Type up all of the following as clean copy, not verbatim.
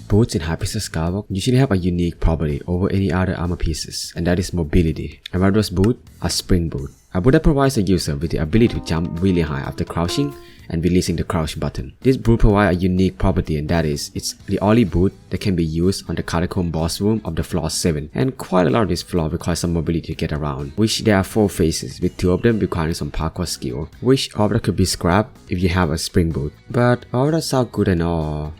boots in High-Priestess Skywalk usually have a unique property over any other armor pieces, and that is mobility. And one of those boots are spring boot. A boot that provides the user with the ability to jump really high after crouching and releasing the crouch button. This boot provides a unique property, and that is, it's the only boot that can be used on the Catacomb boss room of the floor 7. And quite a lot of this floor requires some mobility to get around, which there are 4 phases, with 2 of them requiring some parkour skill, which all that could be scrapped if you have a spring boot. But all that sounds good and all.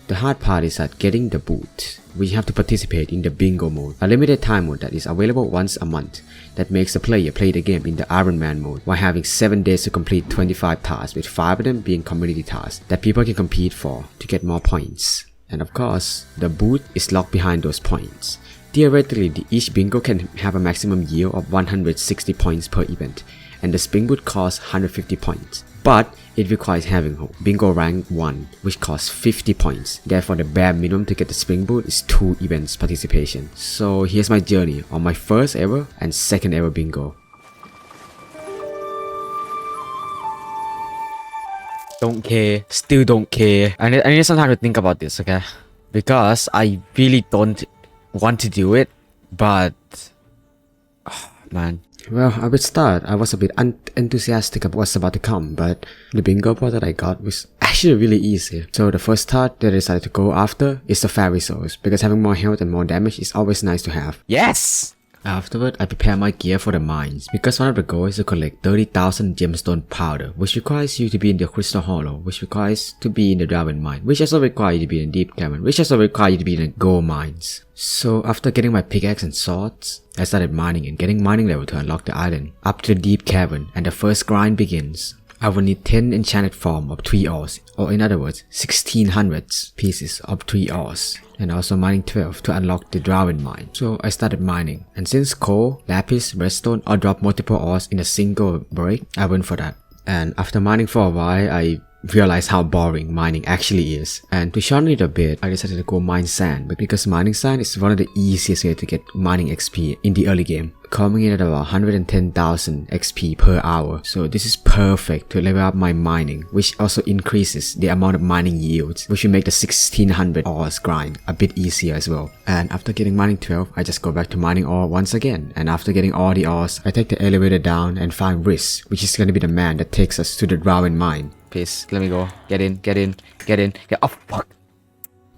The hard part is that getting the boot, we have to participate in the bingo mode, a limited time mode that is available once a month, that makes the player play the game in the Iron Man mode, while having 7 days to complete 25 tasks, with 5 of them being community tasks that people can compete for to get more points. And of course, the boot is locked behind those points. Theoretically, each bingo can have a maximum yield of 160 points per event, and the spring boot costs 150 points. But it requires having bingo rank 1, which costs 50 points. Therefore, the bare minimum to get the spring boot is 2 events participation. So here's my journey on my first ever and second ever bingo. Don't care, still don't care. I need some time to think about this, okay? Because I really don't want to do it, but man. Well, I would start. I was a bit enthusiastic about what's about to come, but the bingo part that I got was actually really easy. So the first task that I decided to go after is the fairy souls, because having more health and more damage is always nice to have. Yes! Afterward, I prepare my gear for the mines, because one of the goals is to collect 30,000 gemstone powder, which requires you to be in the crystal hollow, which requires to be in the diamond mine, which also requires you to be in deep cavern, which also requires you to be in the gold mines. So after getting my pickaxe and swords, I started mining and getting mining level to unlock the island, up to the deep cavern, and the first grind begins. I will need 10 enchanted form of 3 ores, or in other words, 1600 pieces of 3 ores, and also mining 12 to unlock the diamond mine. So I started mining, and since coal, lapis, redstone all drop multiple ores in a single break, I went for that. And after mining for a while, I realized how boring mining actually is. And to shorten it a bit, I decided to go mine sand, because mining sand is one of the easiest ways to get mining XP in the early game, coming in at about 110,000 XP per hour. So this is perfect to level up my mining, which also increases the amount of mining yields, which will make the 1600 ores grind a bit easier as well. And after getting mining 12, I just go back to mining ore once again. And after getting all the ores, I take the elevator down and find Riz, which is going to be the man that takes us to the diamond mine. Please, let me go. Get in. Oh, fuck.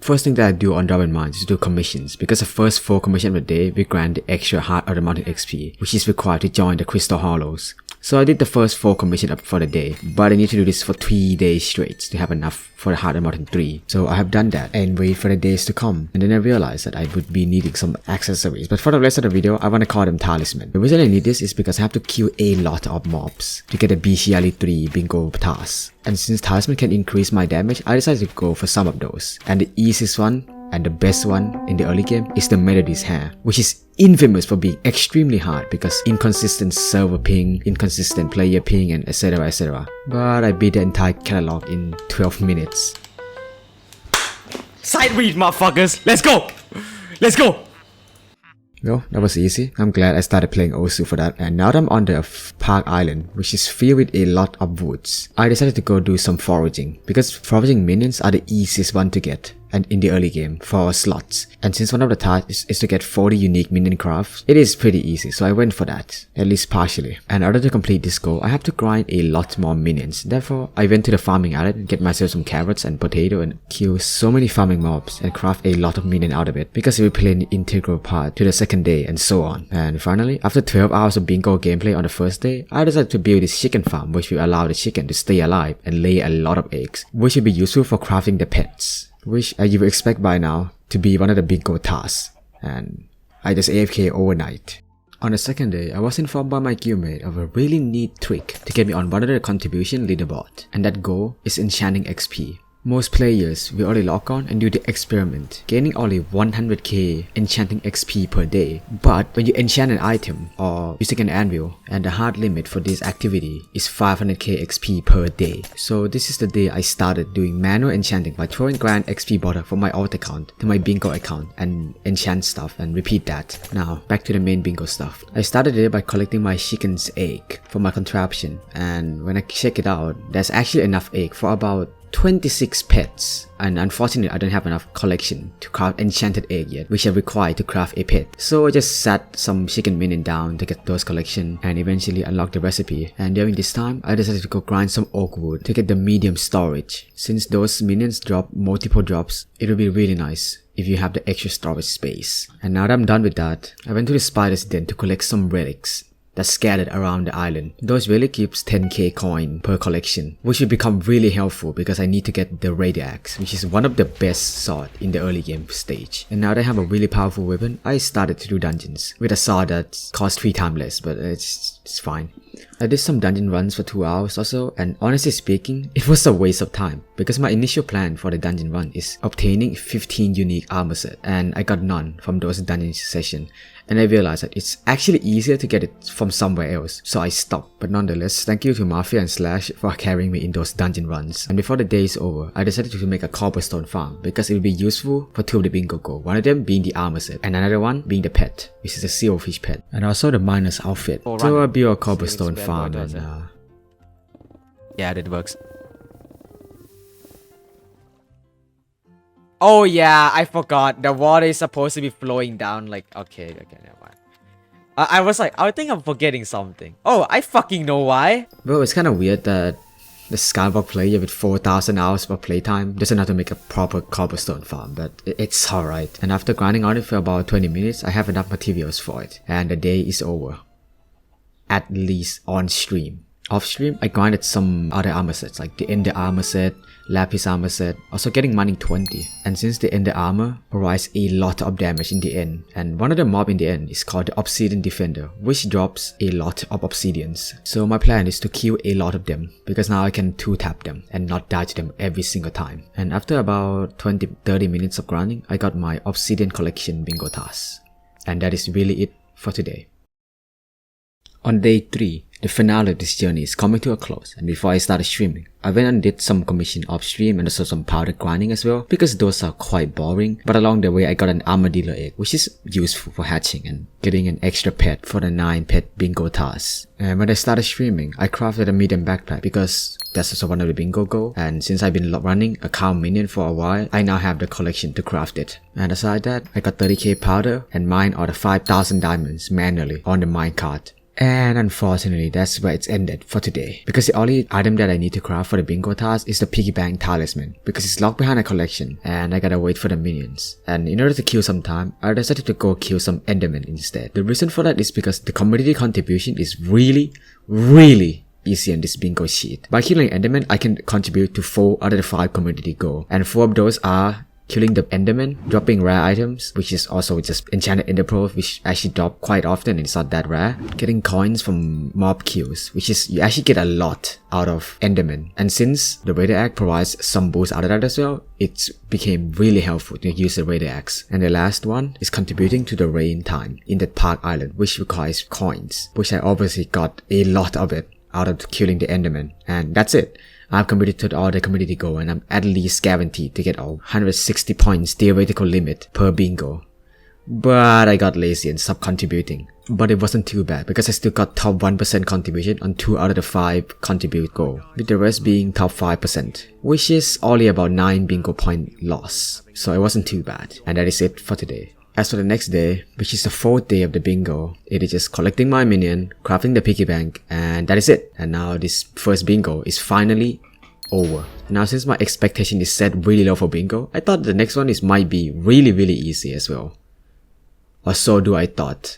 First thing that I do on diamond mines is do commissions, because the first 4 commissions of the day will grant the extra Heart of the Mountain XP, which is required to join the crystal hollows. So I did the first 4 commissions up for the day, but I need to do this for 3 days straight to have enough for the Heart of the Mountain 3. So I have done that and wait for the days to come. And then I realized that I would be needing some accessories, but for the rest of the video, I want to call them talisman. The reason I need this is because I have to kill a lot of mobs to get a BCLE 3 bingo task. And since talisman can increase my damage, I decided to go for some of those. And the easiest one and the best one in the early game is the Melody's hair, which is infamous for being extremely hard because inconsistent server ping, inconsistent player ping, and etc, etc. But I beat the entire catalog in 12 minutes. Side read, motherfuckers! Let's go! Let's go! Well, that was easy. I'm glad I started playing Osu for that. And now that I'm on the Park Island, which is filled with a lot of woods, I decided to go do some foraging, because foraging minions are the easiest one to get and in the early game for slots. And since one of the tasks is to get 40 unique minion crafts, it is pretty easy, so I went for that, at least partially. And in order to complete this goal, I have to grind a lot more minions. Therefore, I went to the farming island and get myself some carrots and potato and kill so many farming mobs and craft a lot of minion out of it, because it will play an integral part to the second day and so on. And finally, after 12 hours of bingo gameplay on the first day, I decided to build this chicken farm, which will allow the chicken to stay alive and lay a lot of eggs, which will be useful for crafting the pets, which you would expect by now to be one of the bingo tasks. And I just AFK overnight. On the second day, I was informed by my guildmate of a really neat trick to get me on one of the contribution leaderboard, and that goal is enchanting XP. Most players will only log on and do the experiment, gaining only 100k enchanting XP per day. But when you enchant an item or using an anvil, and the hard limit for this activity is 500k XP per day. So this is the day I started doing manual enchanting by throwing grand XP bottle from my alt account to my bingo account and enchant stuff and repeat that. Now back to the main bingo stuff. I started it by collecting my chicken's egg for my contraption, and when I check it out, there's actually enough egg for about 26 pets, and unfortunately I don't have enough collection to craft enchanted egg yet, which I require to craft a pet. So I just sat some chicken minion down to get those collection and eventually unlock the recipe. And during this time, I decided to go grind some oak wood to get the medium storage. Since those minions drop multiple drops, it will be really nice if you have the extra storage space. And now that I'm done with that, I went to the spider's den to collect some relics that's scattered around the island. Those really gives 10k coin per collection, which will become really helpful because I need to get the radio axe, which is one of the best sword in the early game stage. And now that I have a really powerful weapon, I started to do dungeons with a sword that costs 3 times less, but it's fine. I did some dungeon runs for 2 hours or so, and honestly speaking, it was a waste of time because my initial plan for the dungeon run is obtaining 15 unique armor set, and I got none from those dungeon sessions. And I realized that it's actually easier to get it from somewhere else, so I stopped. But nonetheless, thank you to Mafia and Slash for carrying me in those dungeon runs. And before the day is over, I decided to make a cobblestone farm because it will be useful for 2 of the bingo goals. One of them being the armor set, and another one being the pet, which is a silverfish pet, and also the miner's outfit. So I'll build a cobblestone farm and yeah, that works. Oh yeah, I forgot. The water is supposed to be flowing down like... Okay, never mind. I think I'm forgetting something. Oh, I fucking know why. Well, it's kind of weird that the Skywalk player with 4,000 hours of playtime doesn't have to make a proper cobblestone farm, but it's alright. And after grinding on it for about 20 minutes, I have enough materials for it. And the day is over. At least on stream. Off stream, I grinded some other armor sets like the Ender armor set, Lapis armor set, also getting mining 20. And since the Ender armor provides a lot of damage in the end, and one of the mob in the end is called the Obsidian Defender, which drops a lot of obsidians. So my plan is to kill a lot of them, because now I can 2-tap them and not die to them every single time. And after about 20-30 minutes of grinding, I got my obsidian collection bingo task. And that is really it for today. On day 3, the finale of this journey is coming to a close, and before I started streaming, I went and did some commission off stream and also some powder grinding as well, because those are quite boring, but along the way I got an armadillo egg, which is useful for hatching and getting an extra pet for the 9 pet bingo task. And when I started streaming, I crafted a medium backpack because that's also one of the bingo goals, and since I've been running a cow minion for a while, I now have the collection to craft it. And aside that, I got 30k powder and mined all the 5,000 diamonds manually on the minecart. And unfortunately, that's where it's ended for today. Because the only item that I need to craft for the bingo task is the piggy bank talisman. Because it's locked behind a collection and I gotta wait for the minions. And in order to kill some time, I decided to go kill some endermen instead. The reason for that is because the community contribution is really easy on this bingo sheet. By killing endermen, I can contribute to 4 out of the 5 community goals. And 4 of those are killing the enderman, dropping rare items, which is also just enchanted ender pearls, which actually drop quite often and it's not that rare. Getting coins from mob kills, which is you actually get a lot out of enderman. And since the Raider Axe provides some boost out of that as well, it became really helpful to use the Raider Axe. And the last one is contributing to the rain time in that park island, which requires coins, which I obviously got a lot of it out of killing the enderman. And that's it. I've completed all the community goal and I'm at least guaranteed to get all 160 points theoretical limit per bingo. But I got lazy and stopped contributing. But it wasn't too bad because I still got top 1% contribution on 2 out of the 5 contribute goal, with the rest being top 5%, which is only about 9 bingo point loss. So it wasn't too bad. And that is it for today. As for the next day, which is the 4th day of the bingo, it is just collecting my minion, crafting the piggy bank, and that is it. And now this first bingo is finally over. Now since my expectation is set really low for bingo, I thought the next one might be really easy as well. Or so do I thought.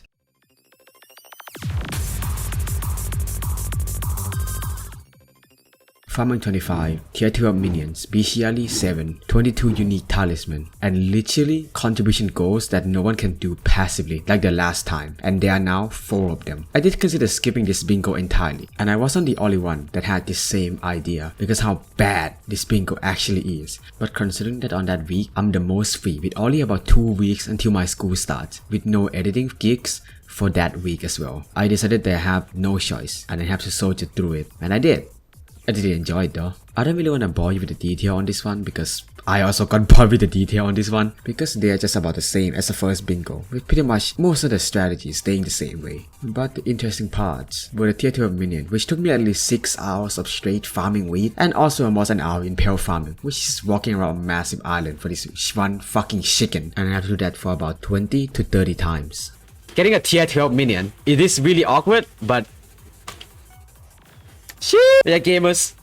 Farming 25, tier 2 of minions, bestially 7, 22 unique talisman, and literally contribution goals that no one can do passively like the last time, and there are now 4 of them. I did consider skipping this bingo entirely, and I wasn't the only one that had this same idea because how bad this bingo actually is. But considering that on that week, I'm the most free with only about 2 weeks until my school starts, with no editing gigs for that week as well, I decided that I have no choice and I have to soldier through it, and I did. I did enjoy it though. I don't really want to bore you with the detail on this one because I also got bored with the detail on this one because they are just about the same as the first bingo, with pretty much most of the strategies staying the same way. But the interesting parts were the tier 12 minion, which took me at least 6 hours of straight farming wheat, and also almost an hour in pale farming, which is walking around a massive island for this one fucking chicken, and I have to do that for about 20 to 30 times. Getting a tier 12 minion, it is really awkward, but shit, yeah, gamers,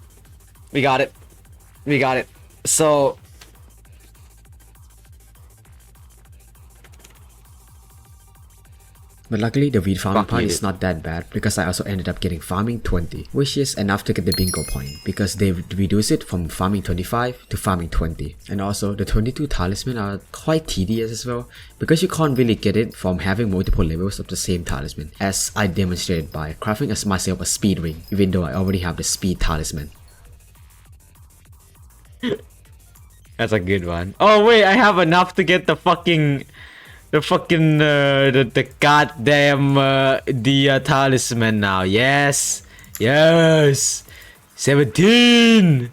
we got it. We got it. So but luckily the wheat farming Fuck part you. is not that bad because I also ended up getting farming 20, which is enough to get the bingo point because they reduce it from farming 25 to farming 20. And also the 22 talisman are quite tedious as well because you can't really get it from having multiple levels of the same talisman, as I demonstrated by crafting as myself a speed ring even though I already have the speed talisman. that's a good one. Oh wait, I have enough to get the fucking the goddamn the talisman now. Yes, yes, 17.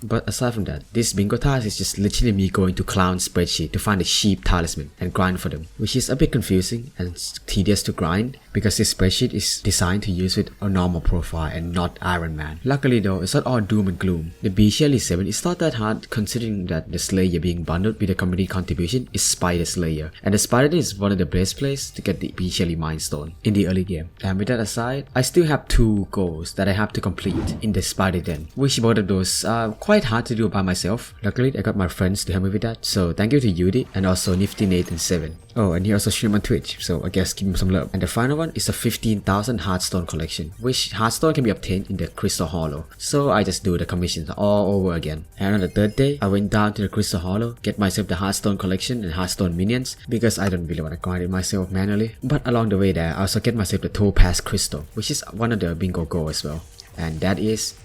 But aside from that, this bingo task is just literally me going to Clown spreadsheet to find the sheep talisman and grind for them, which is a bit confusing and tedious to grind because this spreadsheet is designed to use with a normal profile and not Iron Man. Luckily though, it's not all doom and gloom. The B Shelly 7 is not that hard considering that the Slayer being bundled with the community contribution is Spider Slayer, and the Spider is one of the best places to get the B Shelly Mind Stone in the early game. And with that aside, I still have 2 goals that I have to complete in the Spider Den, which both of those are quite hard to do by myself. Luckily, I got my friends to help me with that, so thank you to Yudi and also Nifty Nathan 7. Oh, and he also streamed on Twitch, so I guess give him some love. And the final one is the 15,000 Hearthstone collection, which Hearthstone can be obtained in the Crystal Hollow. So I just do the commissions all over again. And on the 3rd day, I went down to the Crystal Hollow, get myself the Hearthstone collection and Hearthstone minions because I don't really want to grind it myself manually. But along the way there, I also get myself the Topaz Crystal, which is one of the bingo goals as well. And that is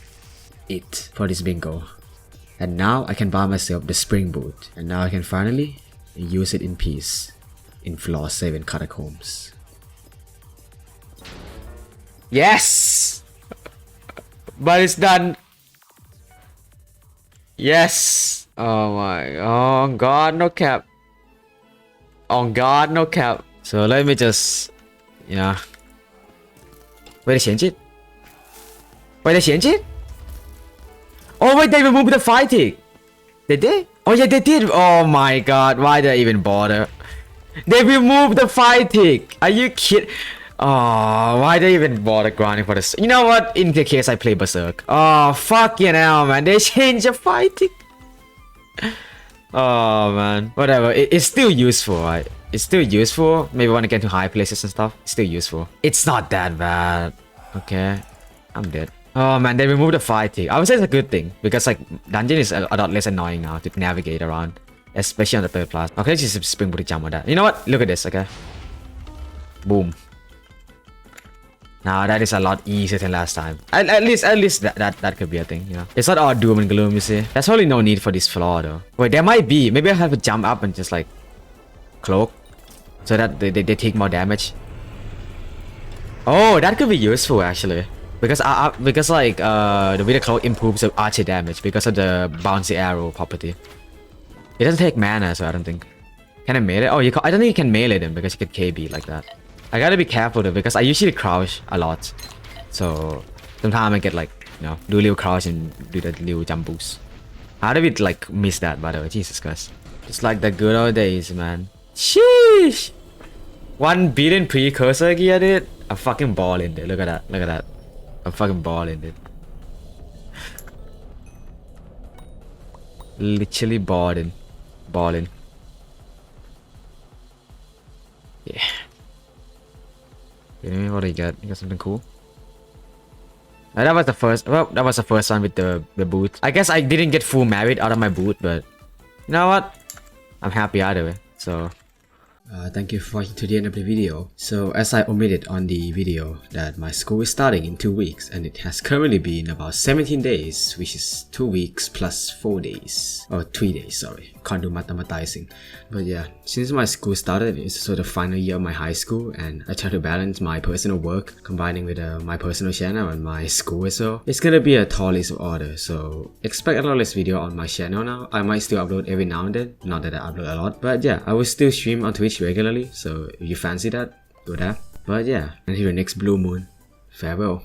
it for this bingo. And now I can buy myself the Spring Boot, and now I can finally use it in peace in Floor 7 Catacombs. Yes! But it's done. Yes! Oh my, oh god, no cap. Oh god, no cap. So let me just, yeah. Wait, they change it? Wait, they change it? Oh wait, they removed the fighting. Did they? Oh yeah, they did. Oh my god, why did I even bother? They removed the fighting. Are you kidding? Oh, why did I even bother grinding for this? You know what? In the case I play Berserk. Oh, fucking hell, man. They changed the fighting. Oh man. Whatever. It's still useful, right? It's still useful. Maybe when I get to high places and stuff. It's still useful. It's not that bad. Okay. I'm dead. Oh man, they removed the fighting. I would say it's a good thing because like dungeon is a lot less annoying now to navigate around, especially on the 3rd class. Okay, just spring booty jump on that. You know what? Look at this. Okay, boom. Now that is a lot easier than last time. At least that could be a thing. You know, it's not all doom and gloom. You see, there's probably no need for this floor though. Wait, there might be. Maybe I have to jump up and just like cloak so that they take more damage. Oh, that could be useful actually. Because like the Wither Cloak improves the archer damage because of the bouncy arrow property. It doesn't take mana, so I don't think. Can I melee? Oh, I don't think you can melee them because you get KB like that. I gotta be careful though because I usually crouch a lot, so sometimes I get like, you know, do a little crouch and do the little jump boost. How did we like miss that, by the way? Jesus Christ! It's like the good old days, man. Sheesh! 1 billion precursor gear, dude. I'm fucking balling, dude. Look at that. Look at that. I'm fucking balling, dude. Literally balling. Balling. Yeah. You know what I got? You got something cool? That was the first. Well, that was the first one with the boot. I guess I didn't get full merit out of my boot, but you know what? I'm happy either way. So Thank you for watching to the end of the video. So as I omitted on the video that my school is starting in 2 weeks and it has currently been about 17 days, which is 2 weeks plus 4 days, or 3 days, sorry, can't do mathematizing. But yeah, since my school started, it's sort of final year of my high school and I try to balance my personal work combining with my personal channel and my school as well. It's gonna be a tall list of orders, so expect a lot less video on my channel now. I might still upload every now and then, not that I upload a lot, but yeah, I will still stream on Twitch regularly, so if you fancy that, do that. But yeah, until the next blue moon, farewell.